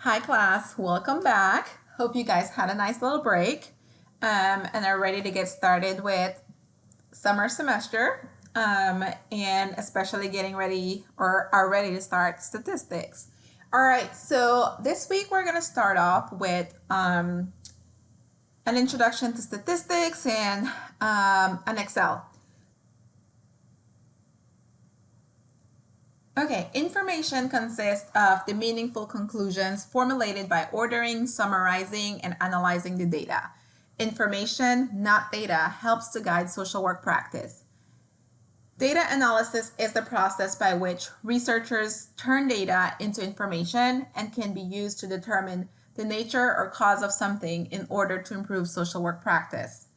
Hi class, welcome back. Hope you guys had a nice little break and are ready to get started with summer semester and especially getting ready or are ready to start statistics. All right, so this week we're going to start off with an introduction to statistics and an Excel. Okay, information consists of the meaningful conclusions formulated by ordering, summarizing, and analyzing the data. Information, not data, helps to guide social work practice. Data analysis is the process by which researchers turn data into information and can be used to determine the nature or cause of something in order to improve social work practice.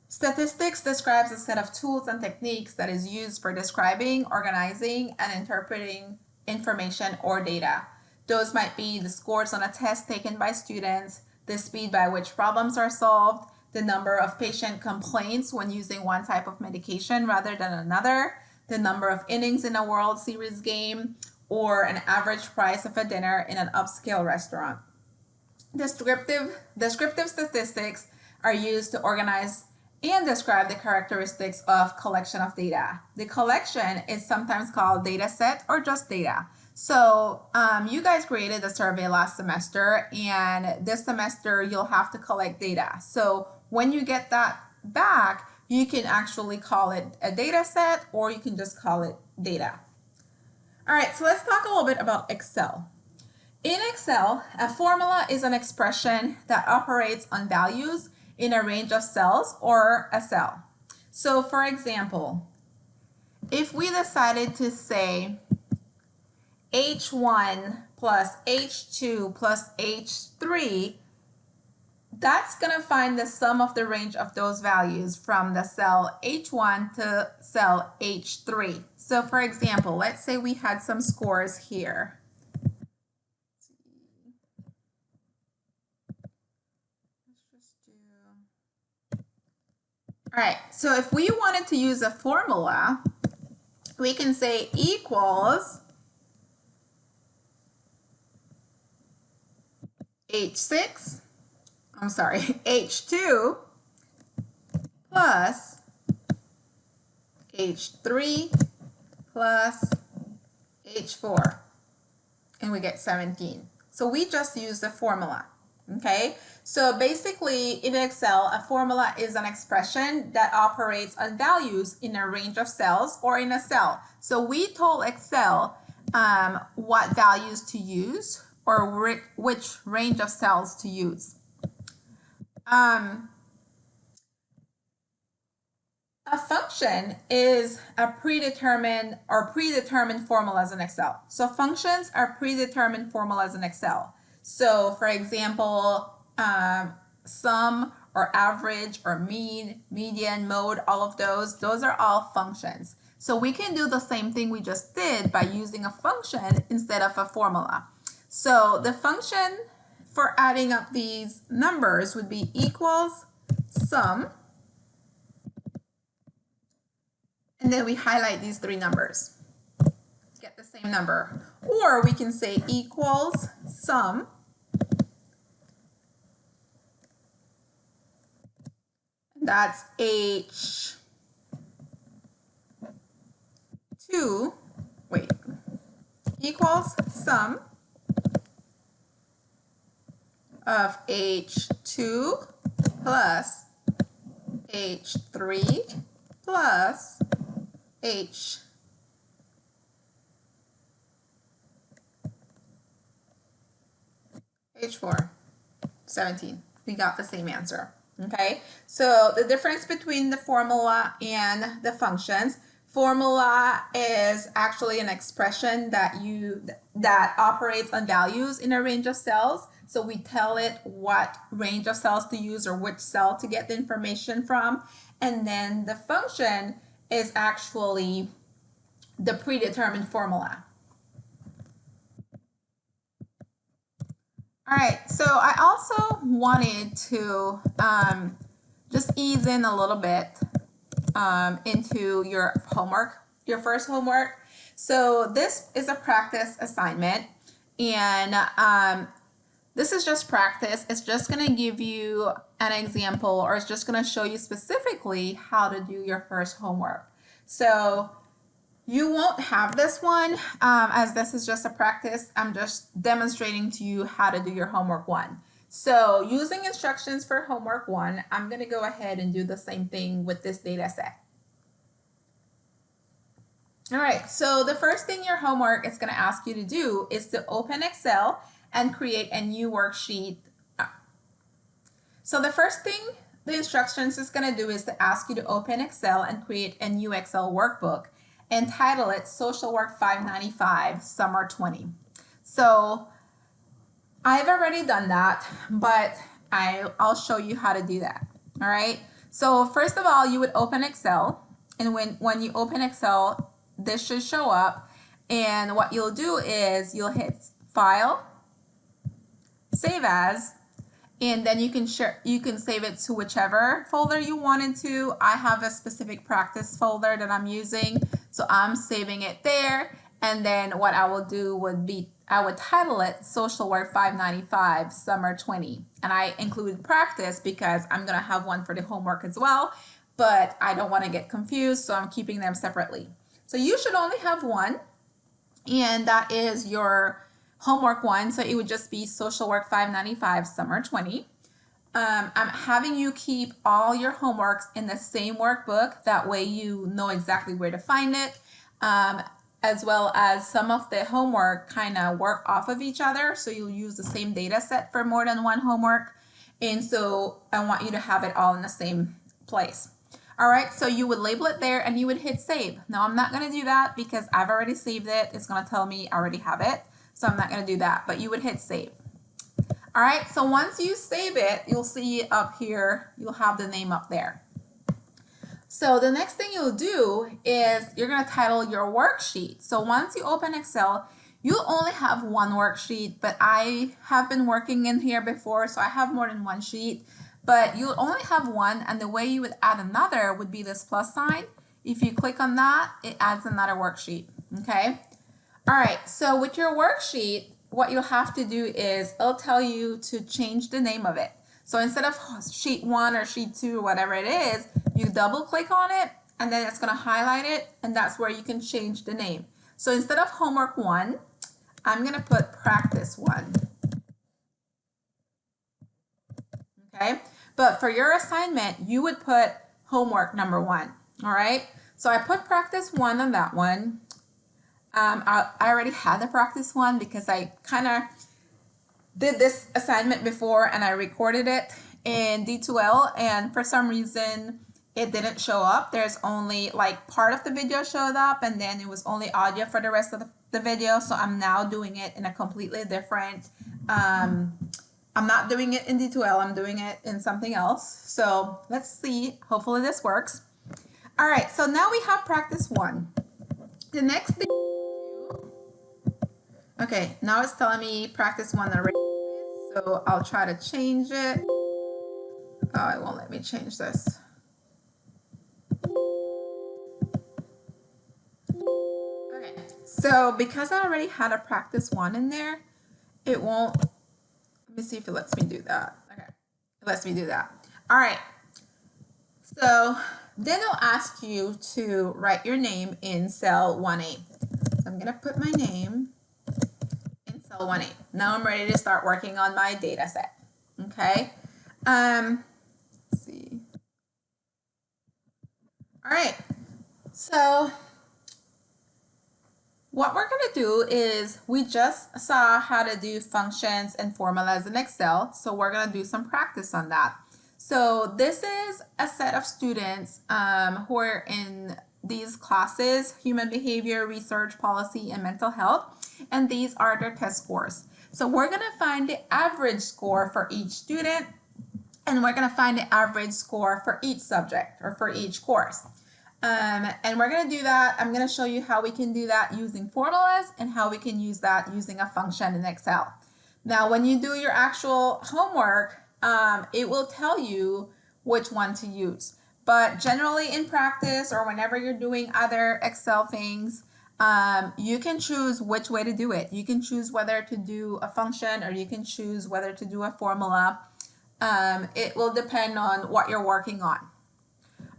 Statistics describes a set of tools and techniques that is used for describing, organizing, and interpreting information or data. Those might be the scores on a test taken by students, the speed by which problems are solved, the number of patient complaints when using one type of medication rather than another, the number of innings in a World Series game, or an average price of a dinner in an upscale restaurant. Descriptive statistics are used to organize and describe the characteristics of collection of data. The collection is sometimes called data set or just data. So you guys created a survey last semester, and this semester you'll have to collect data. So when you get that back, you can actually call it a data set or you can just call it data. All right, so let's talk a little bit about Excel. In Excel, a formula is an expression that operates on values in a range of cells or a cell. So for example, if we decided to say H1 plus H2 plus H3, that's going to find the sum of the range of those values from the cell H1 to cell H3. So for example, let's say we had some scores here. All right, so if we wanted to use a formula, we can say equals H2 plus H3 plus H4, and we get 17. So we just use the formula, okay? So basically in Excel, a formula is an expression that operates on values in a range of cells or in a cell. So we told Excel what values to use or which range of cells to use. A function is a predetermined formulas in Excel. So functions are predetermined formulas in Excel. So for example, sum or average or mean, median, mode, all of those are all functions. So we can do the same thing we just did by using a function instead of a formula. So the function for adding up these numbers would be equals sum, and then we highlight these three numbers, get the same number. Or we can say equals sum that's H2, equals sum of H2 plus H3 plus H4, 17. We got the same answer. Okay, so the difference between the formula and the functions. Formula is actually an expression that operates on values in a range of cells. So we tell it what range of cells to use or which cell to get the information from. And then the function is actually the predetermined formula. All right, so I also wanted to just ease in a little bit into your homework, your first homework. So this is a practice assignment, And this is just practice. It's just going to give you an example, or it's just going to show you specifically how to do your first homework. So you won't have this one, as this is just a practice. I'm just demonstrating to you how to do your homework one. So using instructions for homework one, I'm going to go ahead and do the same thing with this data set. All right, so the first thing your homework is going to ask you to do is to open Excel and create a new worksheet. So the first thing the instructions is going to do is to ask you to open Excel and create a new Excel workbook and title it Social Work 595 Summer 20. So I've already done that, but I'll show you how to do that. All right. So first of all, you would open Excel, and when you open Excel, this should show up, and what you'll do is you'll hit File, Save As, and then you can save it to whichever folder you wanted to. I have a specific practice folder that I'm using, so I'm saving it there. And then what I will do would be I would title it Social Work 595 Summer 20. And I included practice because I'm going to have one for the homework as well, but I don't want to get confused, so I'm keeping them separately. So you should only have one, and that is your homework one. So it would just be Social Work 595 Summer 20. I'm having you keep all your homeworks in the same workbook. That way you know exactly where to find it. As well as some of the homework kind of work off of each other. So you'll use the same data set for more than one homework. And so I want you to have it all in the same place. All right, so you would label it there and you would hit save. Now I'm not gonna do that because I've already saved it. It's gonna tell me I already have it. So I'm not gonna do that, but you would hit save. All right, so once you save it, you'll see up here, you'll have the name up there. So the next thing you'll do is you're going to title your worksheet. So once you open Excel, you'll only have one worksheet, but I have been working in here before, so I have more than one sheet, but you'll only have one, and the way you would add another would be this plus sign. If you click on that, it adds another worksheet, okay? All right, so with your worksheet, what you'll have to do is it'll tell you to change the name of it. So instead of sheet 1 or sheet 2 or whatever it is, you double click on it and then it's going to highlight it, and that's where you can change the name. So instead of homework 1, I'm going to put practice 1. Okay? But for your assignment, you would put homework number 1. All right? So I put practice 1 on that one. I already had the practice 1 because I kind of did this assignment before and I recorded it in D2L, and for some reason it didn't show up. There's only like part of the video showed up, and then it was only audio for the rest of the video. So I'm now doing it in a completely different, I'm not doing it in D2L, I'm doing it in something else. So let's see, hopefully this works. All right, so now we have practice 1. The next thing, okay, now it's telling me practice 1 already. So I'll try to change it. Oh, it won't let me change this. Okay, so because I already had a practice 1 in there, it won't, let me see if it lets me do that. Okay, it lets me do that. All right, so then it'll ask you to write your name in cell 1A. So I'm gonna put my name in cell 1A. Now I'm ready to start working on my data set, okay? Let's see. All right, so what we're going to do is we just saw how to do functions and formulas in Excel, so we're going to do some practice on that. So this is a set of students who are in these classes: human behavior, research, policy, and mental health, and these are their test scores. So we're going to find the average score for each student, and we're going to find the average score for each subject or for each course. And we're going to do that. I'm going to show you how we can do that using formulas and how we can use that using a function in Excel. Now, when you do your actual homework, it will tell you which one to use. But generally in practice or whenever you're doing other Excel things, You can choose which way to do it. You can choose whether to do a function or you can choose whether to do a formula. It will depend on what you're working on.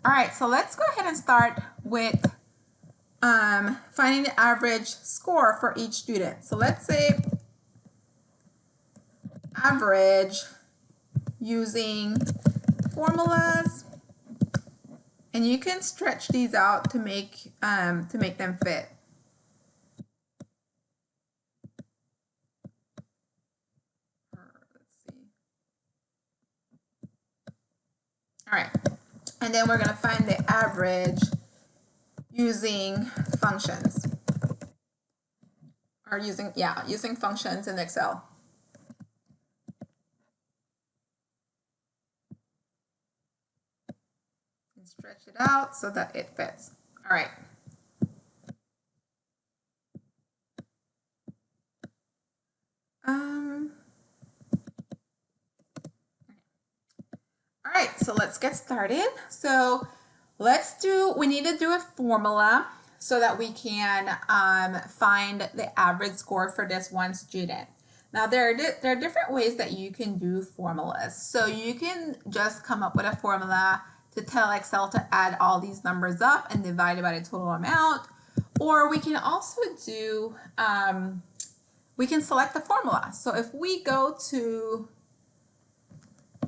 All right, so let's go ahead and start with finding the average score for each student. So let's say average using formulas, and you can stretch these out to make them fit. Let's see. All right, and then we're going to find the average using functions, or using functions in Excel. And stretch it out so that it fits. All right. All right, so let's get started. So we need to do a formula so that we can find the average score for this one student. Now there are different ways that you can do formulas. So you can just come up with a formula to tell Excel to add all these numbers up and divide it by the total amount. Or we can also do, we can select the formula. So if you go to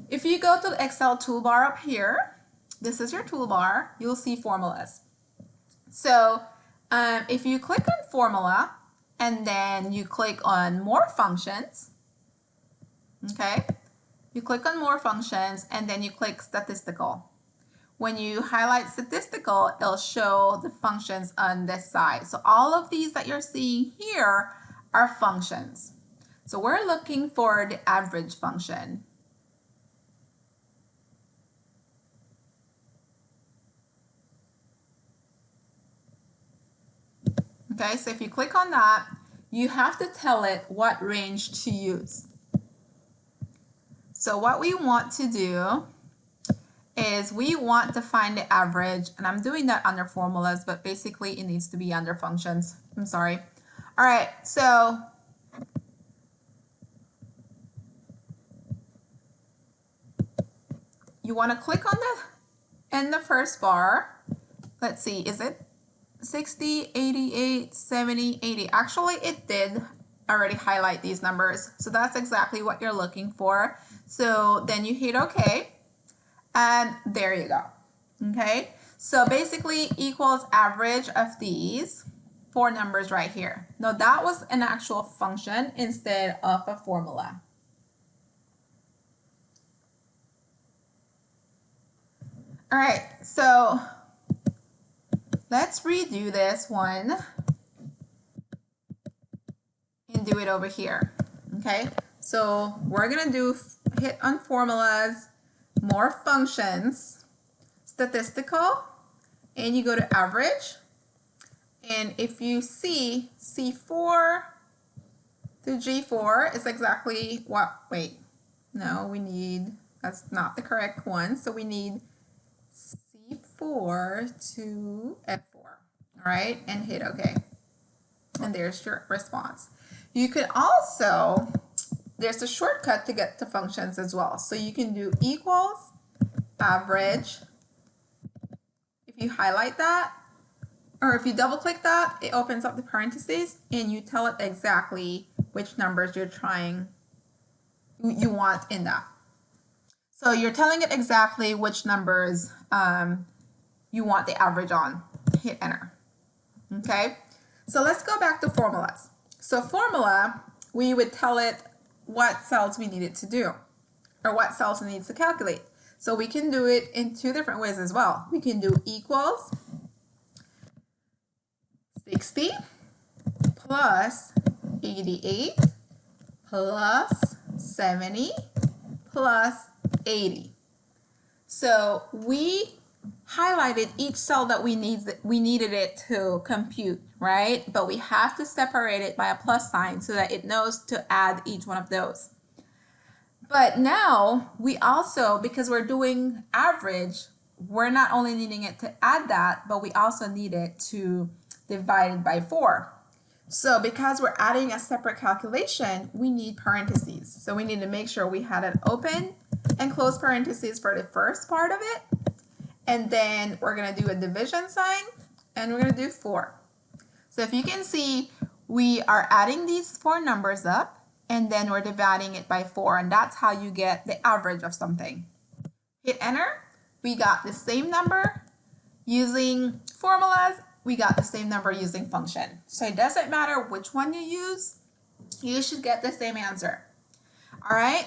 the Excel toolbar up here, this is your toolbar, you'll see formulas. So if you click on formula and then you click on more functions, okay, you click on more functions and then you click statistical. When you highlight statistical, it'll show the functions on this side. So all of these that you're seeing here are functions. So we're looking for the average function. Okay, so if you click on that, you have to tell it what range to use. So what we want to do is we want to find the average, and I'm doing that under formulas, but basically it needs to be under functions. I'm sorry. All right, so you want to click on in the first bar. Let's see, is it 60, 88, 70, 80? Actually, it did already highlight these numbers. So that's exactly what you're looking for. So then you hit OK. And there you go. Okay. So basically equals average of these four numbers right here. Now that was an actual function instead of a formula. All right. So let's redo this one and do it over here. Okay. So we're going to hit on formulas, more functions, statistical, and you go to average. And if you see C4 to G4 is exactly what, wait, no, that's not the correct one. So we need C4 to F4, all right, and hit OK. And there's your response. You could also, there's a shortcut to get to functions as well. So you can do equals average. If you highlight that, or if you double click that, it opens up the parentheses and you tell it exactly which numbers you want in that. So you're telling it exactly which numbers you want the average on. Hit enter. Okay, so let's go back to formulas. So formula, we would tell it what cells we needed to do, or what cells it needs to calculate. So we can do it in two different ways as well. We can do equals 60 plus 88 plus 70 plus 80. So we highlighted each cell that we needed it to compute, right? But we have to separate it by a plus sign so that it knows to add each one of those. But now we also, because we're doing average, we're not only needing it to add that, but we also need it to divided by 4. So because we're adding a separate calculation, we need parentheses. So we need to make sure we had an open and close parentheses for the first part of it. And then we're going to do a division sign, and we're going to do 4. So if you can see, we are adding these 4 numbers up, and then we're dividing it by 4, and that's how you get the average of something. Hit enter. We got the same number using formulas. We got the same number using function. So it doesn't matter which one you use, you should get the same answer. All right.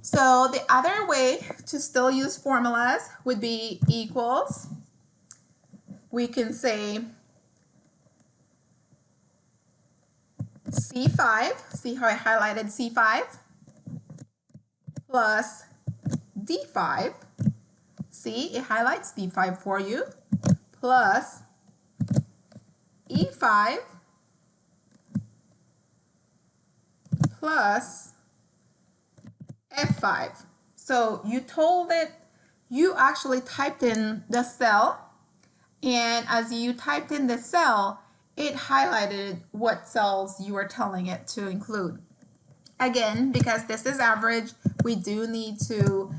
So the other way to still use formulas would be equals. We can say C5, see how I highlighted C5, plus D5, see it highlights D5 for you, plus E5, plus F5. So you told it, you actually typed in the cell, and as you typed in the cell, it highlighted what cells you were telling it to include. Again, because this is average, we do need to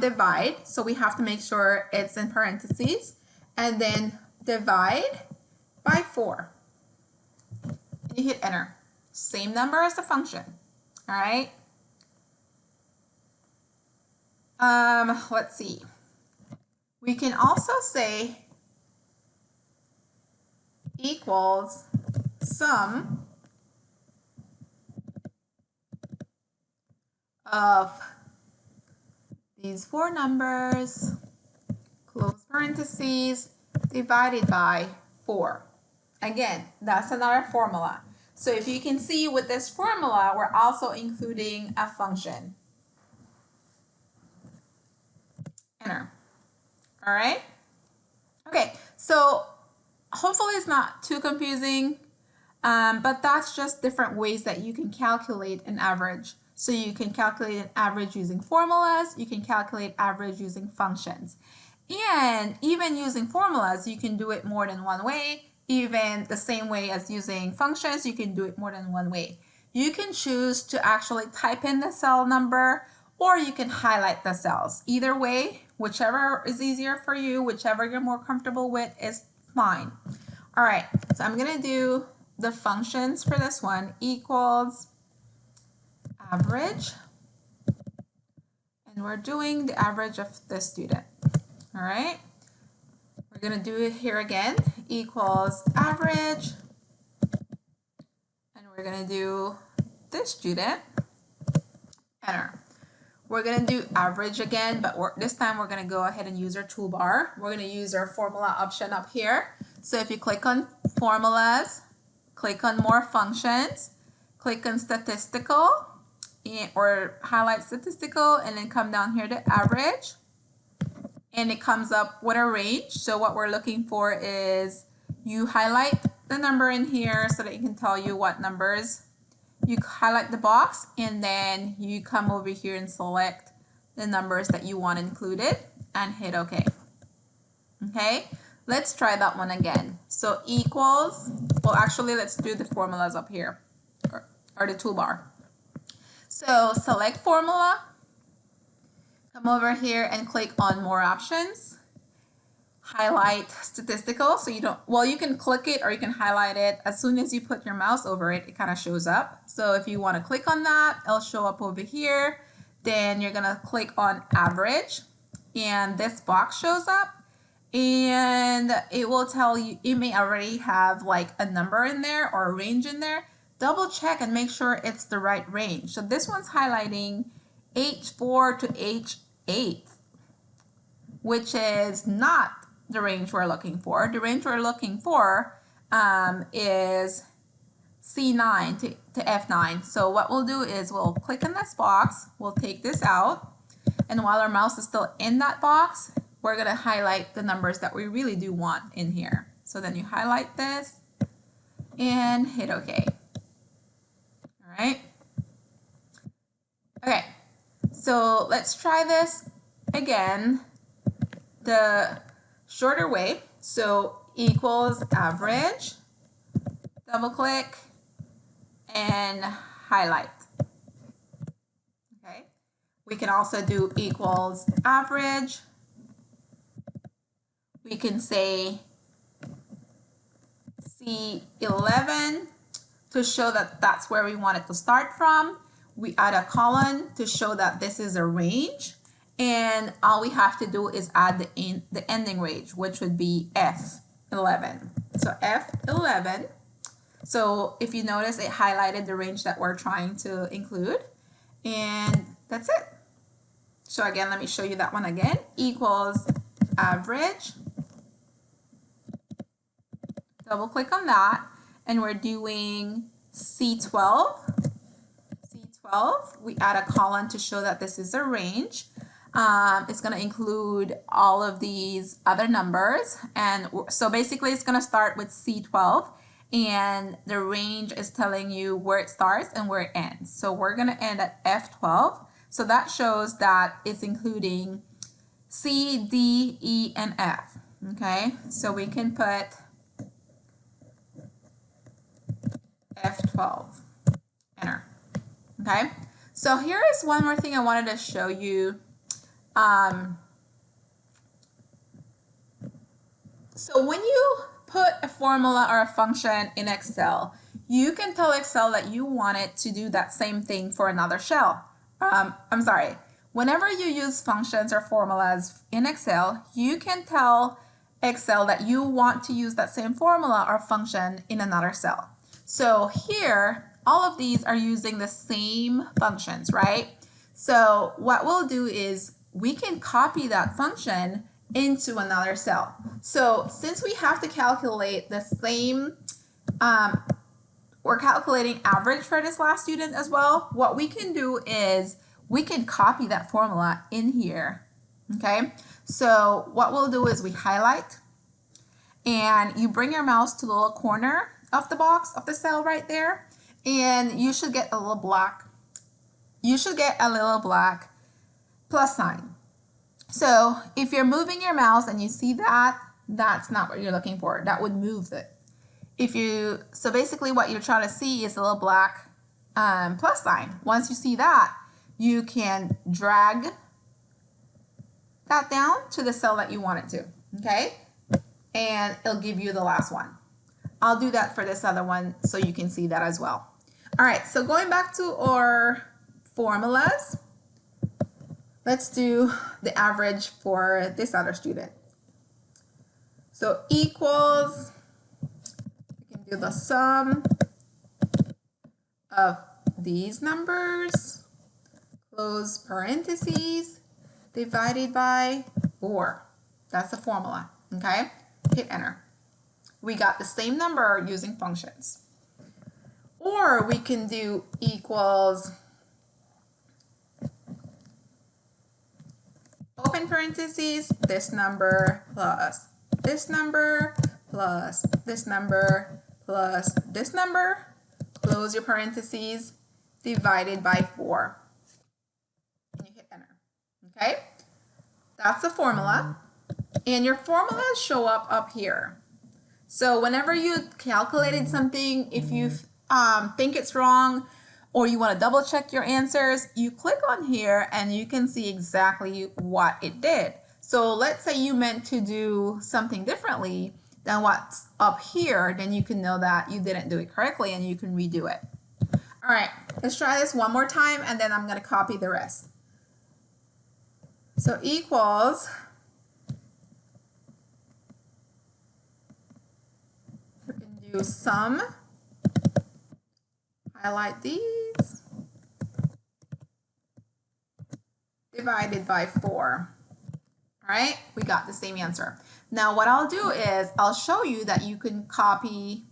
divide, so we have to make sure it's in parentheses, and then divide by 4. And you hit enter. Same number as the function. All right. Let's see. We can also say equals sum of these 4 numbers, close parentheses, divided by 4. Again, that's another formula. So if you can see with this formula, we're also including a function. Enter. All right. Okay, so hopefully it's not too confusing, but that's just different ways that you can calculate an average. So you can calculate an average using formulas, you can calculate average using functions. And even using formulas, you can do it more than one way. Even the same way as using functions, you can do it more than one way. You can choose to actually type in the cell number, or you can highlight the cells. Either way, whichever is easier for you, whichever you're more comfortable with is fine. All right, so I'm gonna do the functions for this one. Equals average, and we're doing the average of the student. All right, we're gonna do it here again. Equals average, and we're gonna do this student. Enter. We're going to do average again, but this time we're going to go ahead and use our toolbar. We're going to use our formula option up here. So if you click on formulas, click on more functions, click on statistical, or highlight statistical, and then come down here to average. And it comes up with a range. So what we're looking for is you highlight the number in here so that you can tell you what numbers. You highlight the box, and then you come over here and select the numbers that you want included and hit OK. Okay, let's try that one again. So equals, well actually let's do the formulas up here, or the toolbar. So select formula, come over here and click on more options. Highlight statistical, so you don't, well, you can click it or you can highlight it. As soon as you put your mouse over it, it kind of shows up. So if you want to click on that, it'll show up over here. Then you're gonna click on average, and this box shows up, and it will tell you, it may already have like a number in there or a range in there. Double check and make sure it's the right range. So this one's highlighting H4 to H8, which is not the range we're looking for. The range we're looking for is C9 to F9. So what we'll do is we'll click in this box, we'll take this out, and while our mouse is still in that box, we're gonna highlight the numbers that we really do want in here. So then you highlight this and hit OK. All right. Okay, so let's try this again the shorter way. So equals average, double click, and highlight. Okay. We can also do equals average. We can say C11 to show that that's where we want it to start from. We add a colon to show that this is a range. And all we have to do is add the ending range, which would be F11. So F11. So if you notice, it highlighted the range that we're trying to include. And that's it. So again, let me show you that one again. Equals average. Double click on that. And we're doing C12. C12. We add a colon to show that this is a range. It's going to include all of these other numbers. And so basically it's going to start with C12. And the range is telling you where it starts and where it ends. So we're going to end at F12. So that shows that it's including C, D, E, and F. Okay, so we can put F12. Enter. Okay, so here is one more thing I wanted to show you. So when you put a formula or a function in Excel, you can tell Excel that you want it to do that same thing for another cell. Whenever you use functions or formulas in Excel, you can tell Excel that you want to use that same formula or function in another cell. So here, all of these are using the same functions, right? So what we'll do is we can copy that function into another cell. So since we have to calculate the same, we're calculating average for this last student as well, what we can do is we can copy that formula in here, okay? So what we'll do is we highlight, and you bring your mouse to the little corner of the box, of the cell right there, and you should get a little black, plus sign. So if you're moving your mouse and you see that, that's not what you're looking for. That would move it. So basically what you're trying to see is a little black plus sign. Once you see that, you can drag that down to the cell that you want it to, okay? And it'll give you the last one. I'll do that for this other one so you can see that as well. All right, so going back to our formulas, let's do the average for this other student. So equals, we can do the sum of these numbers, close parentheses, divided by 4. That's the formula, okay? Hit enter. We got the same number using functions. Or we can do equals, open parentheses, this number plus this number plus this number plus this number, close your parentheses, divided by 4. And you hit enter. Okay? That's the formula. And your formulas show up here. So whenever you calculated something, if you think it's wrong or you want to double check your answers, you click on here and you can see exactly what it did. So let's say you meant to do something differently than what's up here, then you can know that you didn't do it correctly and you can redo it. All right, let's try this one more time and then I'm going to copy the rest. So equals, we can do sum, highlight these, divided by 4. All right, we got the same answer. Now what I'll do is I'll show you that you can copy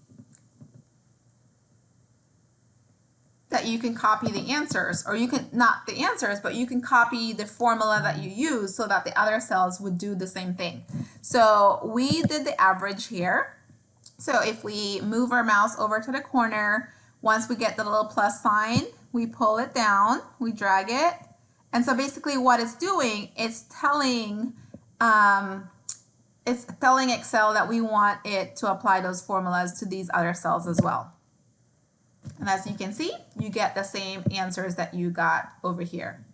the answers, or you can, not the answers, but you can copy the formula that you use so that the other cells would do the same thing. So we did the average here. So if we move our mouse over to the corner, once we get the little plus sign, we pull it down, we drag it. And so basically what it's doing is telling it's telling Excel that we want it to apply those formulas to these other cells as well. And as you can see, you get the same answers that you got over here.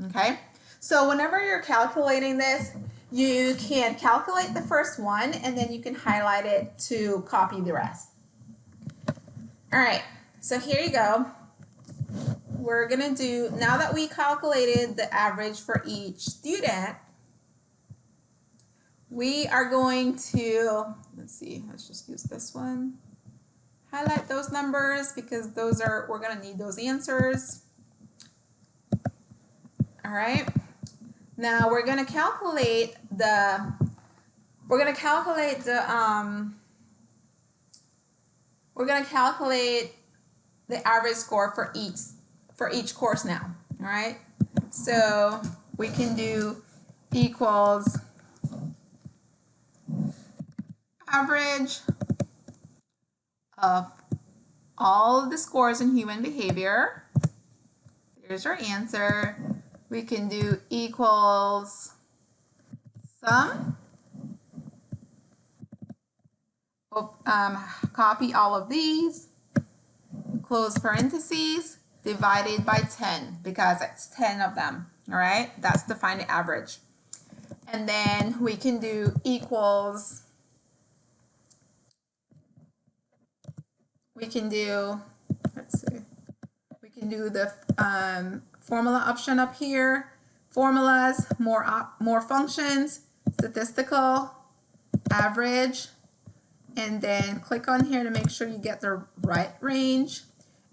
Okay, so whenever you're calculating this, you can calculate the first one and then you can highlight it to copy the rest. All right, so here you go. We're gonna do, now that we calculated the average for each student, we are going to, let's see, let's just use this one. Highlight those numbers because those are, we're gonna need those answers. All right, now we're gonna calculate the, average score for each course now. All right, so we can do equals average of all the scores in human behavior. Here's our answer. We can do equals sum. Copy all of these, close parentheses, divided by 10 because it's 10 of them. All right, that's to find the average. And then we can do equals, we can do the formula option up here, formulas, more functions, statistical, average, and then click on here to make sure you get the right range.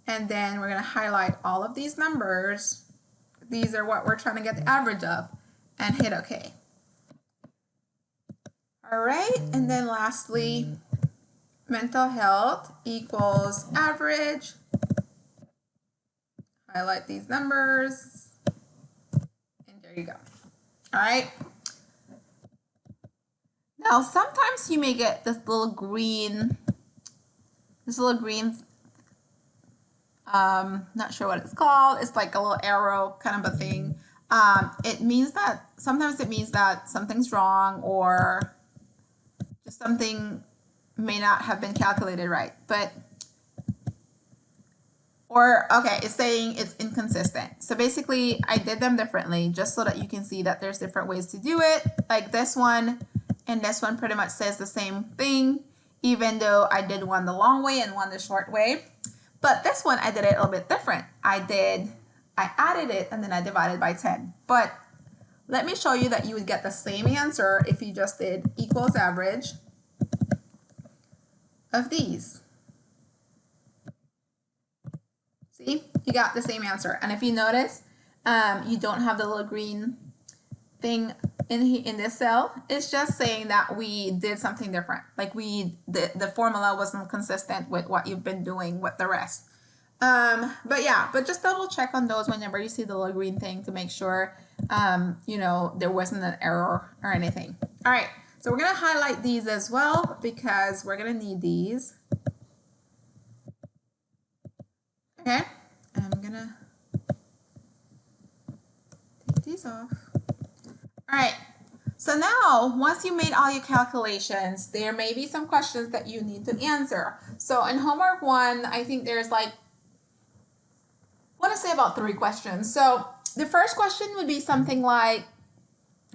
And then we're going to highlight all of these numbers. These are what we're trying to get the average of, and hit OK. All right, and then lastly, mental health equals average. Highlight these numbers, and there you go. All right. Now, sometimes you may get this little green, not sure what it's called. It's like a little arrow kind of a thing. It means that, sometimes it means that something's wrong or just something may not have been calculated right. It's saying it's inconsistent. So basically, I did them differently just so that you can see that there's different ways to do it. Like this one and this one pretty much says the same thing, even though I did one the long way and one the short way. But this one, I did it a little bit different. I added it and then I divided by 10. But let me show you that you would get the same answer if you just did equals average of these. See, you got the same answer. And if you notice, you don't have the little green thing in this cell. It's just saying that we did something different. Like the formula wasn't consistent with what you've been doing with the rest. But just double check on those whenever you see the little green thing to make sure, there wasn't an error or anything. All right, so we're gonna highlight these as well because we're gonna need these. Okay, I'm gonna take these off. All right, so now once you made all your calculations, there may be some questions that you need to answer. So in homework 1, I think there's I want to say about 3 questions. So the first question would be something like,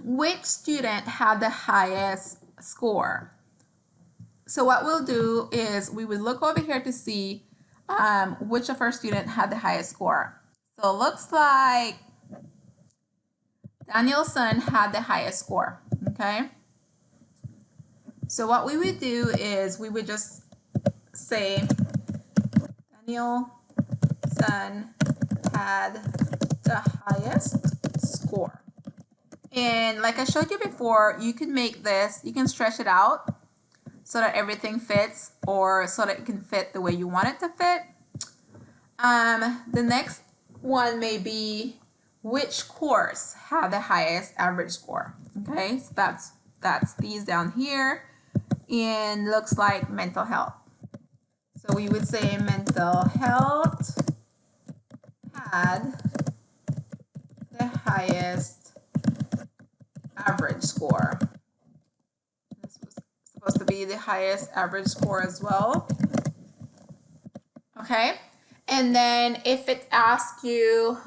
which student had the highest score? So what we'll do is we would look over here to see which of our students had the highest score. So it looks like Danielson had the highest score, okay? So what we would do is we would just say Danielson had the highest score. And like I showed you before, you can make this, you can stretch it out so that everything fits, or so that it can fit the way you want it to fit. The next one may be, which course had the highest average score? Okay, so that's these down here, and looks like mental health. So we would say mental health had the highest average score. be the highest average score as well. Okay, and then if it asks you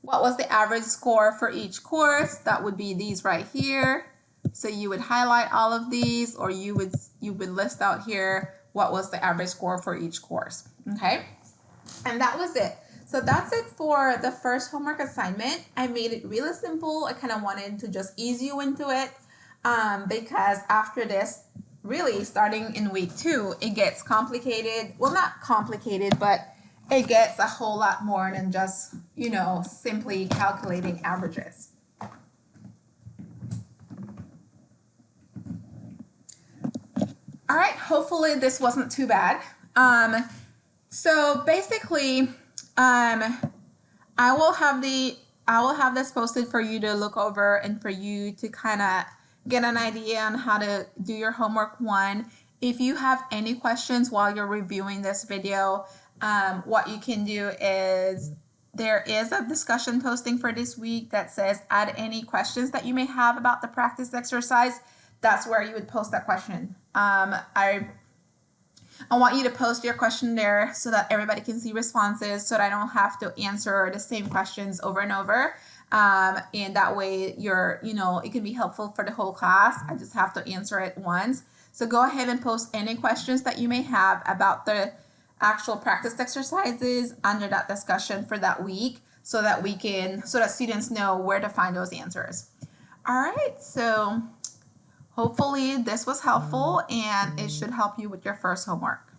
what was the average score for each course, that would be these right here. So you would highlight all of these, or you would list out here what was the average score for each course. Okay, and that was it. So that's it for the first homework assignment. I made it really simple. I kind of wanted to just ease you into it because after this, really starting in week 2, it gets complicated. Well, not complicated, but it gets a whole lot more than just, you know, simply calculating averages. All right, hopefully this wasn't too bad. So basically, I will have this posted for you to look over and for you to kind of get an idea on how to do your homework 1. If you have any questions while you're reviewing this video, what you can do is there is a discussion posting for this week that says add any questions that you may have about the practice exercise. That's where you would post that question. I want you to post your question there so that everybody can see responses, so that I don't have to answer the same questions over and over. And that way it can be helpful for the whole class. I just have to answer it once. So go ahead and post any questions that you may have about the actual practice exercises under that discussion for that week, so that students know where to find those answers. All right, so hopefully this was helpful and it should help you with your first homework.